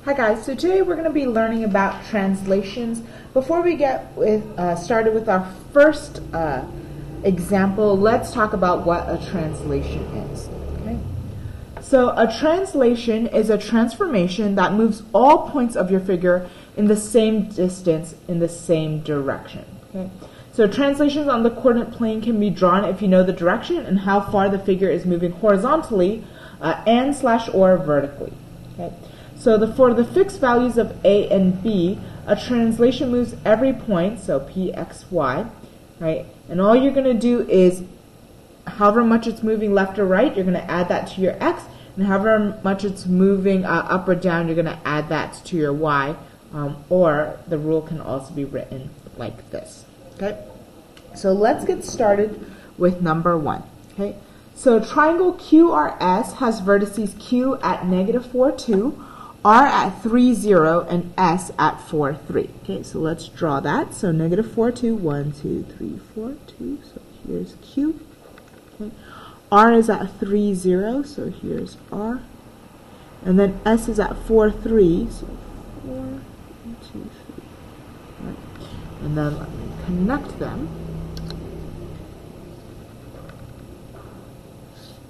Hi guys, so today we're going to be learning about translations. Before we get started with our first example, let's talk about what a translation is. Okay? So a translation is a transformation that moves all points of your figure in the same distance in the same direction. Okay? So translations on the coordinate plane can be drawn if you know the direction and how far the figure is moving horizontally and/or vertically. Okay? So for the fixed values of a and b, a translation moves every point, so p, x, y, right? And all you're going to do is, however much it's moving left or right, you're going to add that to your x, and however much it's moving up or down, you're going to add that to your y, or the rule can also be written like this. Okay? So let's get started with number 1. Okay? So triangle QRS has vertices Q at -4, 2, R at 3, 0, and S at 4, 3. Okay, so let's draw that. So -4, 2, 1, 2, 3, 4, 2. So here's Q. Okay. R is at 3, 0. So here's R. And then S is at 4, 3. So 4, 1, 2, 3. Right. And then let me connect them.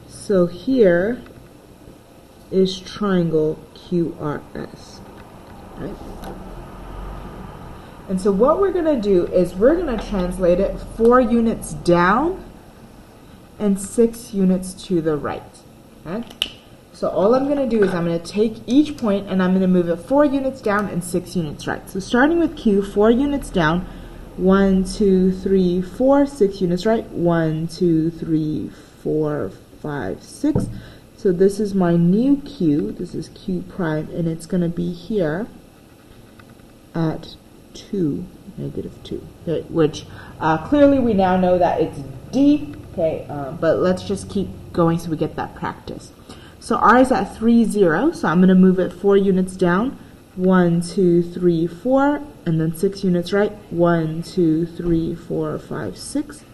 So here is triangle QRS. Right? And so what we're going to do is we're going to translate it 4 units down and 6 units to the right. Okay? So all I'm going to do is I'm going to take each point and I'm going to move it 4 units down and 6 units right. So starting with Q, 4 units down, 1, 2, 3, 4, 6 units right, 1, 2, 3, 4, 5, 6. So this is my new Q, this is Q prime, and it's going to be here at 2, -2, okay, which clearly we now know that it's D, okay, but let's just keep going so we get that practice. So R is at 3, 0, so I'm going to move it 4 units down, 1, 2, 3, 4, and then 6 units right, 1, 2, 3, 4, 5, 6.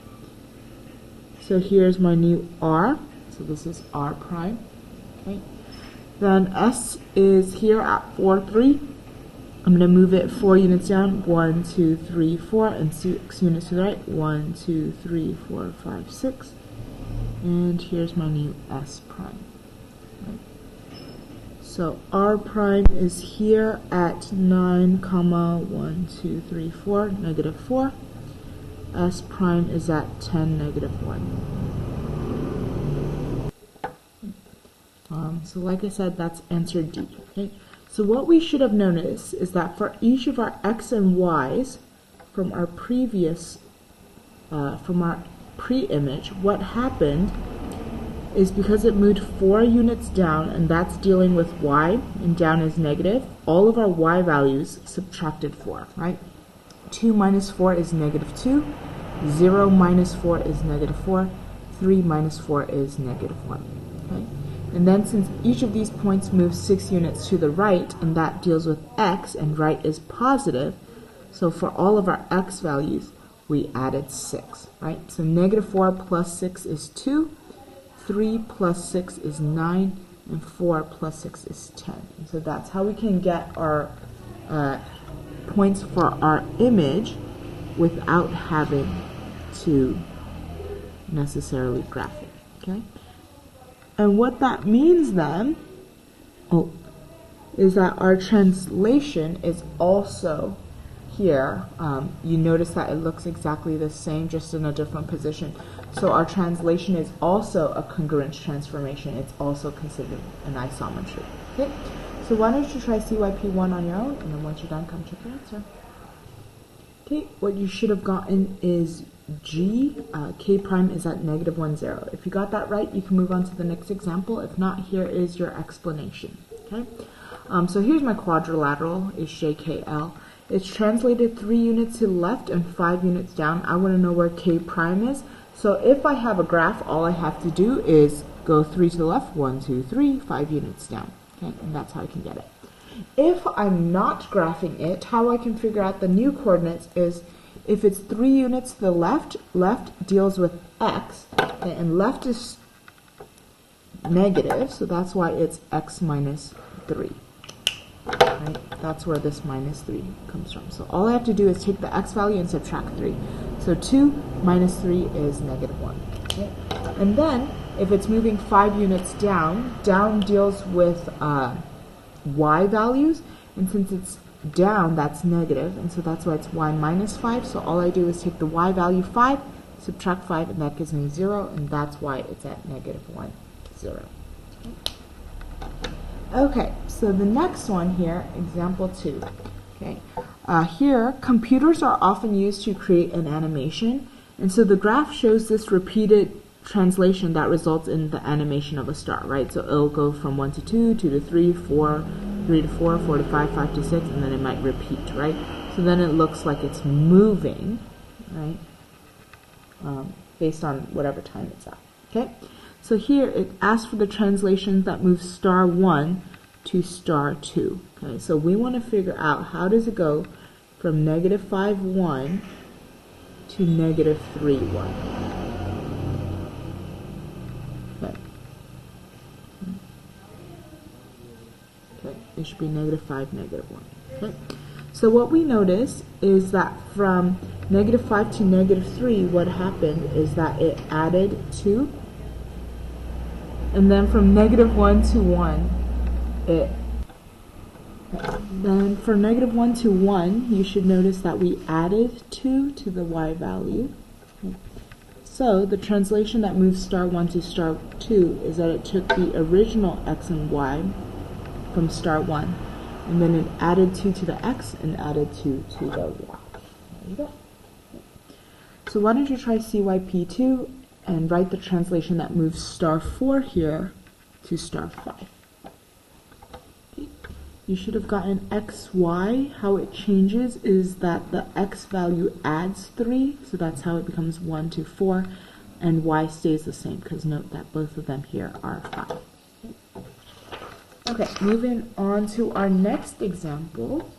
So here's my new R. So this is R prime. Okay. Then S is here at 4, 3. I'm going to move it 4 units down, 1, 2, 3, 4, and 6 units to the right, 1, 2, 3, 4, 5, 6. And here's my new S prime. Right. So R prime is here at 9, 1, 2, 3, 4, -4. S prime is at 10, -1. So like I said, that's answer D. Okay? So what we should have noticed is that for each of our X and Y's from our previous, from our pre-image, what happened is because it moved 4 units down, and that's dealing with Y, and down is negative, all of our Y values subtracted 4, right? 2 minus 4 is -2, 0 minus 4 is -4, 3 minus 4 is -1. Okay? And then since each of these points moves 6 units to the right, and that deals with X, and right is positive, so for all of our X values, we added 6, right? So -4 plus 6 is 2, 3 plus 6 is 9, and 4 plus 6 is 10. And so that's how we can get our points for our image without having to necessarily graph it, okay? And what that means then is that our translation is also here. You notice that it looks exactly the same, just in a different position. So our translation is also a congruence transformation. It's also considered an isometry. Okay? So why don't you try CYP1 on your own, and then once you're done, come check your answer. Okay, what you should have gotten is G, K prime is at -1, 0. If you got that right, you can move on to the next example. If not, here is your explanation. Okay, so here's my quadrilateral, is JKL. It's translated 3 units to the left and 5 units down. I want to know where K prime is. So if I have a graph, all I have to do is go 3 to the left, 1, 2, 3, 5 units down. Okay, and that's how I can get it. If I'm not graphing it, how I can figure out the new coordinates is if it's 3 units to the left, left deals with X, okay, and left is negative, so that's why it's X minus 3. right? That's where this minus 3 comes from. So all I have to do is take the x value and subtract 3. So 2 minus 3 is negative 1. Okay? And then, if it's moving 5 units down, down deals with y values, and since it's down, that's negative, and so that's why it's y minus 5. So all I do is take the y value 5, subtract 5, and that gives me 0, and that's why it's at negative 1, 0. Okay, so the next one here, example 2. Okay, here, computers are often used to create an animation, and so the graph shows this repeated translation that results in the animation of a star, right? So it'll go from 1 to 2, 2 to 3, 4, 3 to 4, 4 to 5, 5 to 6, and then it might repeat, right? So then it looks like it's moving, right? Based on whatever time it's at, okay? So here it asks for the translation that moves star 1 to star 2, okay? So we want to figure out how does it go from negative 5, 1 to negative 3, 1. Okay, it should be negative 5, negative 1. Okay, so what we notice is that from negative 5 to negative 3, what happened is that it added 2, and then from negative 1 to 1, then from negative 1 to 1, you should notice that we added 2 to the y value. Okay. So the translation that moves star 1 to star 2 is that it took the original x and y from star 1, and then it added 2 to the x and added 2 to the y. There you go. So why don't you try CYP2 and write the translation that moves star 4 here to star 5. Okay. You should have gotten xy. How it changes is that the x value adds 3, so that's how it becomes 1 to 4, and y stays the same, because note that both of them here are 5. Okay, moving on to our next example,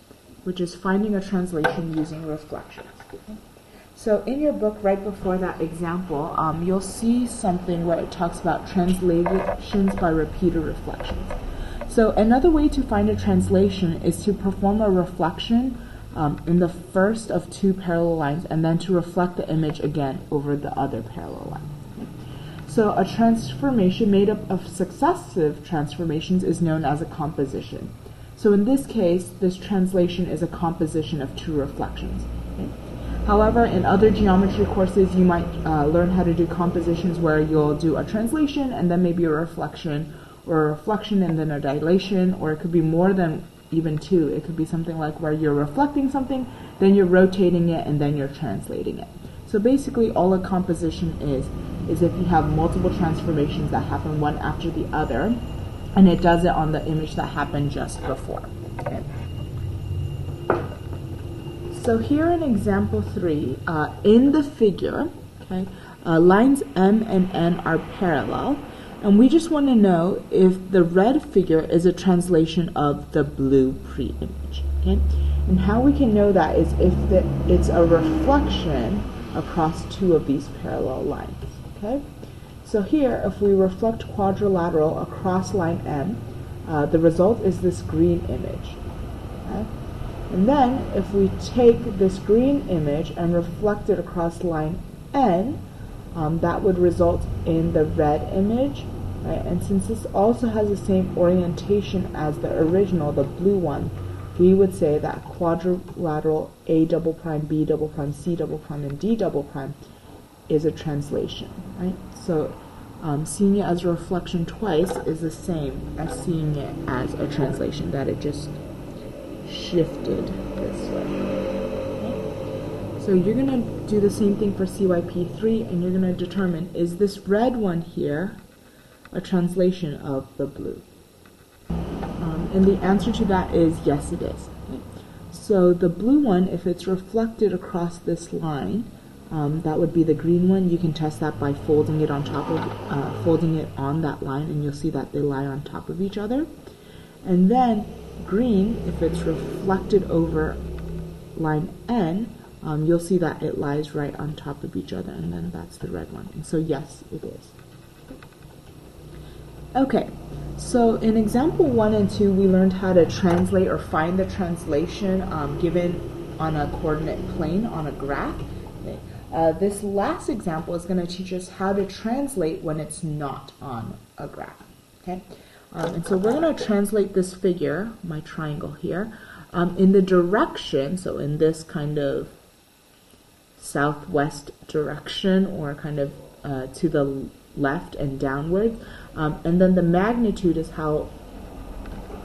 which is finding a translation using reflections. Okay. So in your book, right before that example, you'll see something where it talks about translations by repeated reflections. So another way to find a translation is to perform a reflection in the first of 2 parallel lines, and then to reflect the image again over the other parallel line. So a transformation made up of successive transformations is known as a composition. So in this case, this translation is a composition of 2 reflections. Okay? However, in other geometry courses, you might learn how to do compositions where you'll do a translation and then maybe a reflection, or a reflection and then a dilation, or it could be more than even 2. It could be something like where you're reflecting something, then you're rotating it, and then you're translating it. So basically all a composition is if you have multiple transformations that happen one after the other, and it does it on the image that happened just before. Okay. So here in example 3, in the figure, okay, lines M and N are parallel, and we just want to know if the red figure is a translation of the blue pre-image. Okay? And how we can know that is if it's a reflection across 2 of these parallel lines. Okay? So here, if we reflect quadrilateral across line M, the result is this green image. Okay? And then, if we take this green image and reflect it across line N, that would result in the red image. Right? And since this also has the same orientation as the original, the blue one, we would say that quadrilateral A double prime, B double prime, C double prime, and D double prime is a translation. Right? So seeing it as a reflection twice is the same as seeing it as a translation, that it just shifted this way. Okay? So you're going to do the same thing for CYP3, and you're going to determine, is this red one here a translation of the blue? And the answer to that is yes, it is. Okay? So the blue one, if it's reflected across this line, that would be the green one. You can test that by folding it on top of, folding it on that line, and you'll see that they lie on top of each other. And then green, if it's reflected over line N, you'll see that it lies right on top of each other, and then that's the red one. And so yes, it is. Okay, So in example 1 and 2, we learned how to translate or find the translation given on a coordinate plane on a graph. Okay. This last example is going to teach us how to translate when it's not on a graph. Okay. And so we're going to translate this figure, my triangle here, in the direction, so in this kind of southwest direction, or kind of to the left and downward, and then the magnitude is how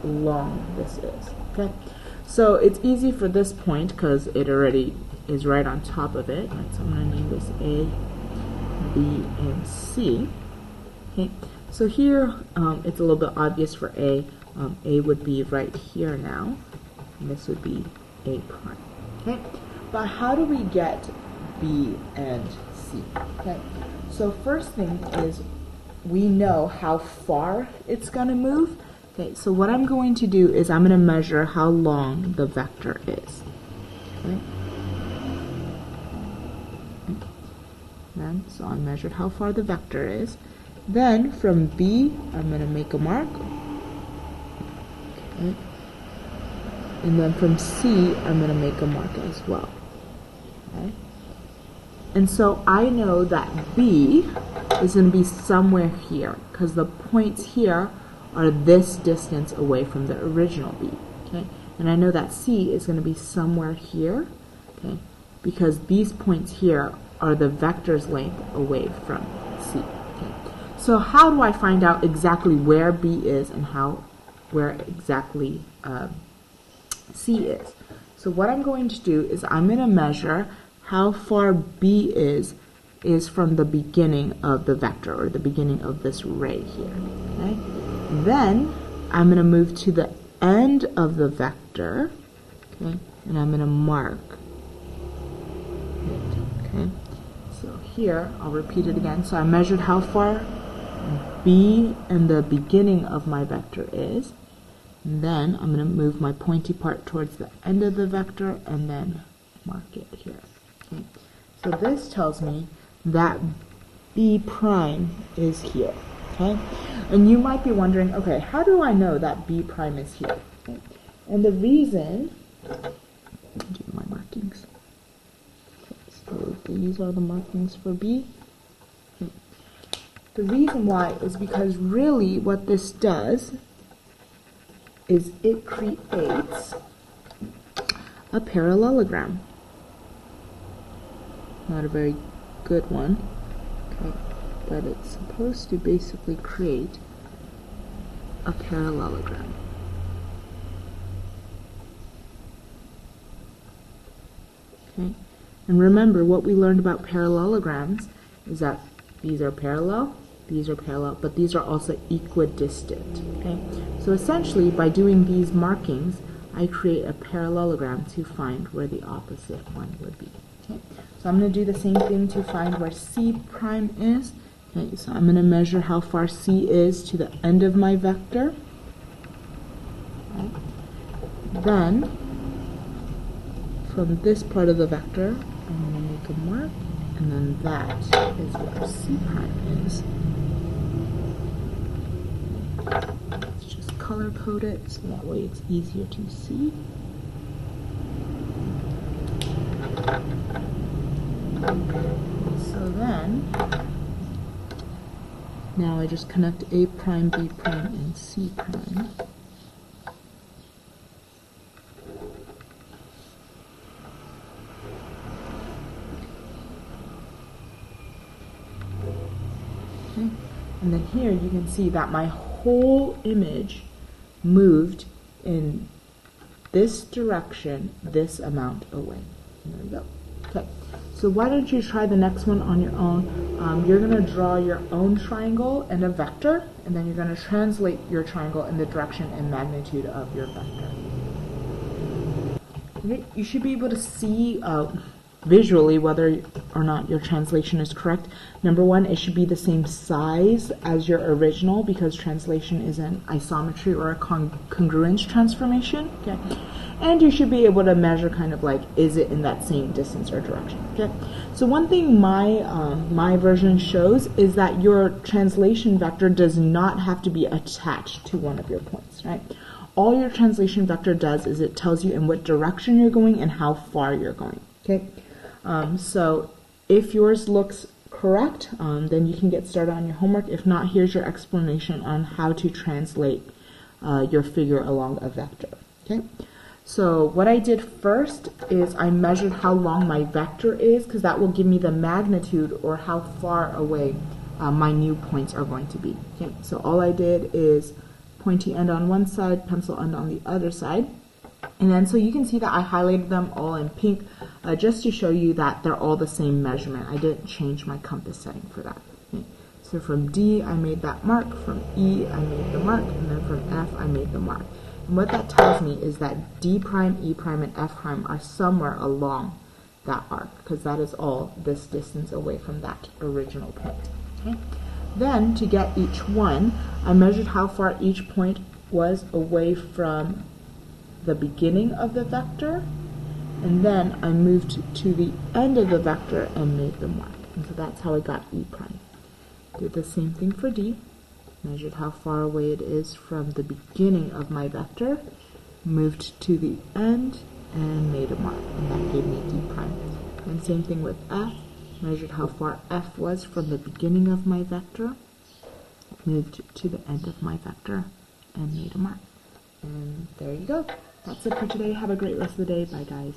long this is. Okay, so it's easy for this point because it already is right on top of it. Right? So I'm going to name this A, B, and C. Okay, so here it's a little bit obvious for A. A would be right here now, and this would be A prime. Okay, but how do we get B and C? Okay, so first thing is we know how far it's going to move. Okay, so what I'm going to do is I'm going to measure how long the vector is. Okay. Then, so I measured how far the vector is. Then from B, I'm going to make a mark. Okay. And then from C, I'm going to make a mark as well. Okay. And so I know that B is going to be somewhere here, because the points here are this distance away from the original B. Okay? And I know that C is going to be somewhere here, okay, because these points here are the vector's length away from C. Okay? So how do I find out exactly where B is and where exactly C is? So what I'm going to do is I'm going to measure how far B is from the beginning of the vector, or the beginning of this ray here. Okay? Then I'm going to move to the end of the vector, okay, and I'm going to mark it. Okay? So here, I'll repeat it again. So I measured how far B and the beginning of my vector is. And then I'm going to move my pointy part towards the end of the vector and then mark it here. Okay. So this tells me that B prime is here. Okay? And you might be wondering, okay, how do I know that B prime is here? Okay. And the reason, do my markings. Okay, so these are the markings for B. Okay. The reason why is because really what this does is it creates a parallelogram. Not a very good one, okay, but it's supposed to basically create a parallelogram. Okay, and remember what we learned about parallelograms is that these are parallel, but these are also equidistant. Okay, so essentially by doing these markings, I create a parallelogram to find where the opposite one would be. Okay, so I'm going to do the same thing to find where C prime is. Okay, so I'm going to measure how far C is to the end of my vector. Okay. Then, from this part of the vector, I'm going to make a mark, and then that is where C prime is. Let's just color code it so that way it's easier to see. So then, now I just connect A prime, B prime, and C prime. Okay. And then here you can see that my whole image moved in this direction, this amount away. There we go. Okay, so why don't you try the next one on your own. You're going to draw your own triangle and a vector, and then you're going to translate your triangle in the direction and magnitude of your vector. Okay, you should be able to see visually whether or not your translation is correct. Number one, it should be the same size as your original, because translation is an isometry or a congruence transformation. Okay, and you should be able to measure kind of like, is it in that same distance or direction? Okay, so one thing my version shows is that your translation vector does not have to be attached to one of your points, right? All your translation vector does is it tells you in what direction you're going and how far you're going. Okay, so if yours looks correct, then you can get started on your homework. If not, here's your explanation on how to translate your figure along a vector. Okay, so what I did first is I measured how long my vector is, because that will give me the magnitude or how far away my new points are going to be. Okay, so all I did is pointy end on one side, pencil end on the other side. And then so you can see that I highlighted them all in pink just to show you that they're all the same measurement. I didn't change my compass setting for that. Okay. So from D, I made that mark. From E, I made the mark. And then from F, I made the mark. And what that tells me is that D prime, E prime, and F prime are somewhere along that arc, because that is all this distance away from that original point. Okay. Then, to get each one, I measured how far each point was away from the beginning of the vector, and then I moved to the end of the vector and made the mark. And so that's how I got E prime. Did the same thing for D. Measured how far away it is from the beginning of my vector, moved to the end, and made a mark. And that gave me D prime. And same thing with F. Measured how far F was from the beginning of my vector, moved to the end of my vector, and made a mark. And there you go. That's it for today. Have a great rest of the day. Bye, guys.